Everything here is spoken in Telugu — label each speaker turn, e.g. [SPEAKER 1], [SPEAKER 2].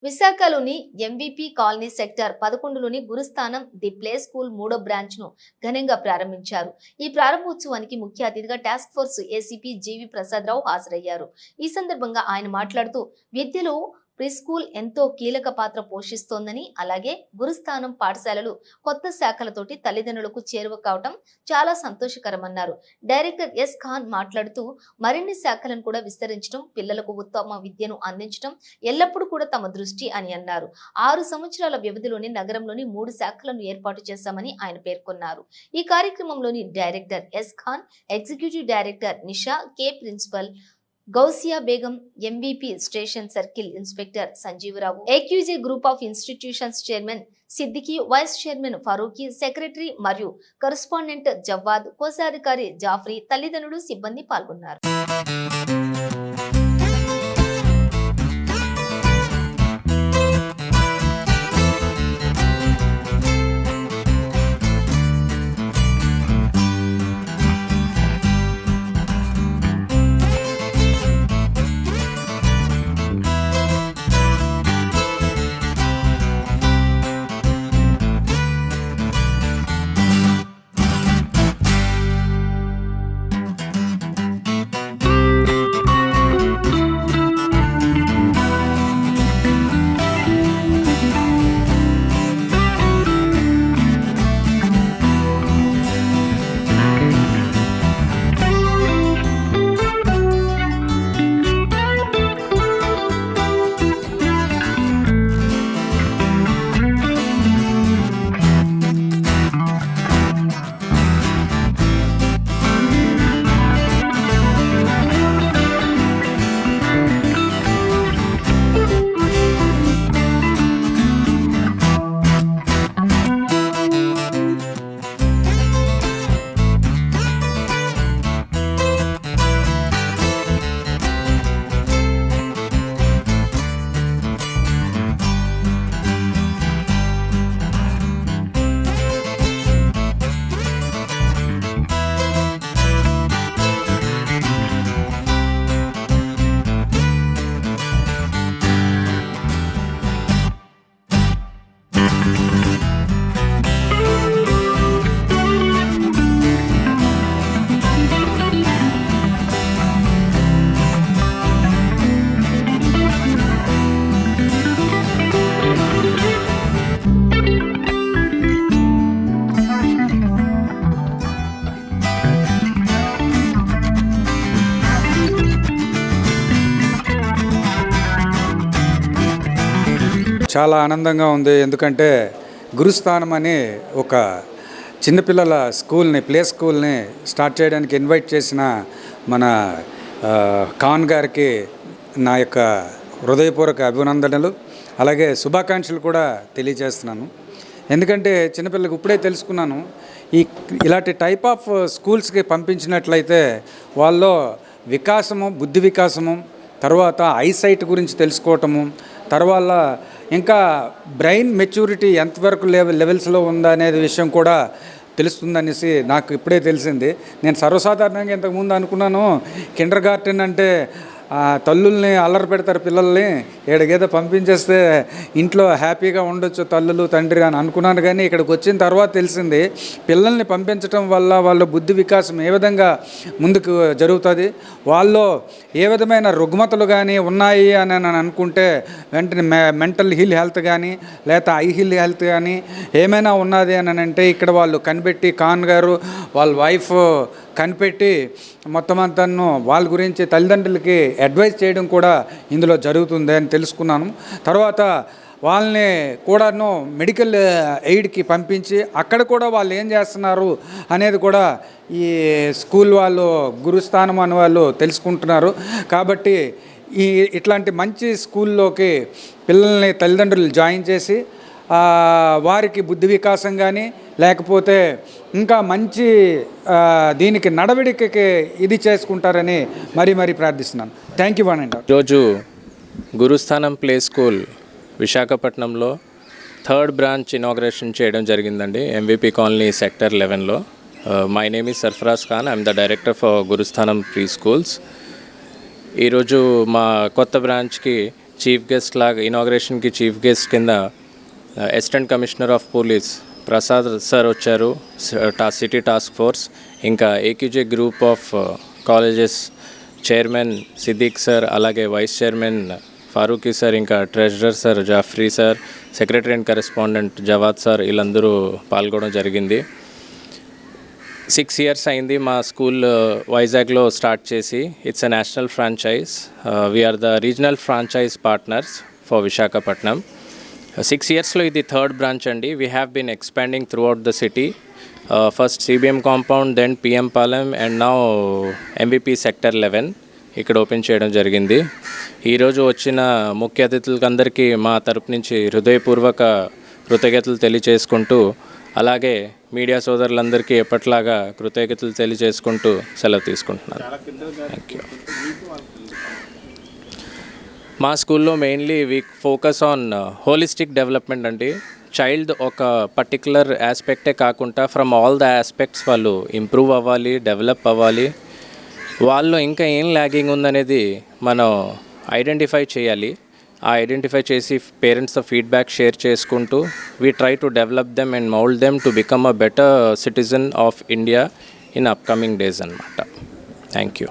[SPEAKER 1] విశాఖలోని ఎంవిపి కాలనీ సెక్టర్ 11లోని గురుస్థానం ది ప్లే స్కూల్ 3వ బ్రాంచ్ ను ఘనంగా ప్రారంభించారు. ఈ ప్రారంభోత్సవానికి ముఖ్య అతిథిగా task force ACP G V Prasadarao హాజరయ్యారు. ఈ సందర్భంగా ఆయన మాట్లాడుతూ విద్యలో ప్రీ స్కూల్ ఎంతో కీలక పాత్ర పోషిస్తోందని, అలాగే గురుస్థానం పాఠశాలలు కొత్త శాఖలతోటి తల్లిదండ్రులకు చేరువ కావటం చాలా సంతోషకరమన్నారు. డైరెక్టర్ ఎస్ ఖాన్ మాట్లాడుతూ మరిన్ని శాఖలను కూడా విస్తరించడం, పిల్లలకు ఉత్తమ విద్యను అందించడం ఎల్లప్పుడూ కూడా తమ దృష్టి అని అన్నారు. 6 సంవత్సరాల వ్యవధిలోని నగరంలోని 3 శాఖలను ఏర్పాటు చేశామని ఆయన పేర్కొన్నారు. ఈ కార్యక్రమంలోని director S Khan, executive director Nisha, K principal Gousia Begum, MVP station circle inspector Sanjeevarao, AQJ group of institutions chairman Siddiqui, vice chairman Farooqui, secretary మరియు కరెస్పాండెంట్ జవ్వాద్, కోశాధికారి జాఫ్రీ, తల్లిదండ్రులు, సిబ్బంది పాల్గొన్నారు.
[SPEAKER 2] చాలా ఆనందంగా ఉంది. ఎందుకంటే గురుస్థానం అని ఒక చిన్నపిల్లల స్కూల్ని, ప్లే స్కూల్ని స్టార్ట్ చేయడానికి ఇన్వైట్ చేసిన మన ఖాన్ గారికి నా యొక్క హృదయపూర్వక అభినందనలు, అలాగే శుభాకాంక్షలు కూడా తెలియజేస్తున్నాను. ఎందుకంటే చిన్నపిల్లలకు ఇప్పుడే తెలుసుకున్నాను, ఇలాంటి టైప్ ఆఫ్ స్కూల్స్కి పంపించినట్లయితే వాళ్ళలో వికాసము, బుద్ధి వికాసము, తర్వాత ఐసైట్ గురించి తెలుసుకోవటము, తర్వాత ఇంకా బ్రెయిన్ మెచ్యూరిటీ ఎంతవరకు లెవెల్స్లో ఉందా అనేది విషయం కూడా తెలుస్తుందనేసి నాకు ఇప్పుడే తెలిసింది. నేను సర్వసాధారణంగా ఇంతకుముందు అనుకున్నాను కిండర్ గార్టెన్ అంటే తల్లుల్ని అల్లరి పెడతారు, పిల్లల్ని ఏడగేదో పంపించేస్తే ఇంట్లో హ్యాపీగా ఉండొచ్చు తల్లులు తండ్రి అని అనుకున్నాను. కానీ ఇక్కడికి వచ్చిన తర్వాత తెలిసింది పిల్లల్ని పంపించడం వల్ల వాళ్ళ బుద్ధి వికాసం ఏ విధంగా ముందుకు జరుగుతుంది, వాళ్ళు ఏ విధమైన రుగ్మతలు కానీ ఉన్నాయి అని అనుకుంటే వెంటనే మెంటల్ హెల్త్ కానీ లేకపోతే ఐ హెల్త్ కానీ ఏమైనా ఉన్నది అని అంటే ఇక్కడ వాళ్ళు కనిపెట్టి, ఖాన్ గారు వాళ్ళ వైఫ్ కనిపెట్టి మొత్తం అంతాను వాళ్ళ గురించి తల్లిదండ్రులకి అడ్వైజ్ చేయడం కూడా ఇందులో జరుగుతుంది అని తెలుసుకున్నాను. తర్వాత వాళ్ళని కూడాను మెడికల్ ఎయిడ్కి పంపించి అక్కడ కూడా వాళ్ళు ఏం చేస్తున్నారు అనేది కూడా ఈ స్కూల్ వాళ్ళు, గురుస్థానం అని వాళ్ళు తెలుసుకుంటున్నారు. కాబట్టి ఇట్లాంటి మంచి స్కూల్లోకి పిల్లల్ని తల్లిదండ్రులు జాయిన్ చేసి వారికి బుద్ధి వికాసం కానీ లేకపోతే ఇంకా మంచి దీనికి నడవడికకి ఇది చేసుకుంటారని మరీ ప్రార్థిస్తున్నాను. థ్యాంక్ యూ అండి.
[SPEAKER 3] ఈరోజు గురుస్థానం ప్లే స్కూల్ విశాఖపట్నంలో 3rd బ్రాంచ్ ఇనాగ్రేషన్ చేయడం జరిగిందండి, ఎంవిపి కాలనీ సెక్టర్ 11లో. My name is Sarfaraz Khan. I'm the director for Gurusthanam pre schools. ఈరోజు మా కొత్త బ్రాంచ్కి చీఫ్ గెస్ట్ లాగా ఇనాగ్రేషన్కి చీఫ్ గెస్ట్ కింద assistant commissioner of police Prasad sir వచ్చారు, సిటీ టాస్క్ ఫోర్స్, ఇంకా AQJ group of colleges chairman Siddiq sir, అలాగే వైస్ చైర్మన్ ఫారూఖీ సార్, ఇంకా treasurer sir Jafri sir, secretary and correspondent Jawad sir, వీళ్ళందరూ పాల్గొనడం జరిగింది. 6 years అయింది మా స్కూల్ వైజాగ్లో స్టార్ట్ చేసి. It's a national franchise. We're the regional franchise partners for Visakhapatnam. 6 yearsలో ఇది 3rd బ్రాంచ్ అండి. We have been expanding throughout the city. First CBM compound, then PM Palem, and now MVP sector 11 ఇక్కడ ఓపెన్ చేయడం జరిగింది. ఈరోజు వచ్చిన ముఖ్య అతిథులకి అందరికీ మా తరపు నుంచి హృదయపూర్వక కృతజ్ఞతలు తెలియచేసుకుంటూ, అలాగే మీడియా సోదరులందరికీ ఎప్పట్లాగా కృతజ్ఞతలు తెలియజేసుకుంటూ సెలవు తీసుకుంటున్నాను. Thank you. మా స్కూల్లో mainly we focus on holistic development అండి. చైల్డ్ ఒక పర్టికులర్ ఆస్పెక్టే కాకుండా ఫ్రమ్ ఆల్ ద ఆస్పెక్ట్స్ వాళ్ళు ఇంప్రూవ్ అవ్వాలి, డెవలప్ అవ్వాలి. వాళ్ళు ఇంకా ఏం ల్యాగింగ్ ఉందనేది మనం ఐడెంటిఫై చేయాలి. ఆ ఐడెంటిఫై చేసి పేరెంట్స్తో ఫీడ్బ్యాక్ షేర్ చేసుకుంటూ we try to develop them and mould them to become a better citizen of India in upcoming days అన్నమాట. Thank you.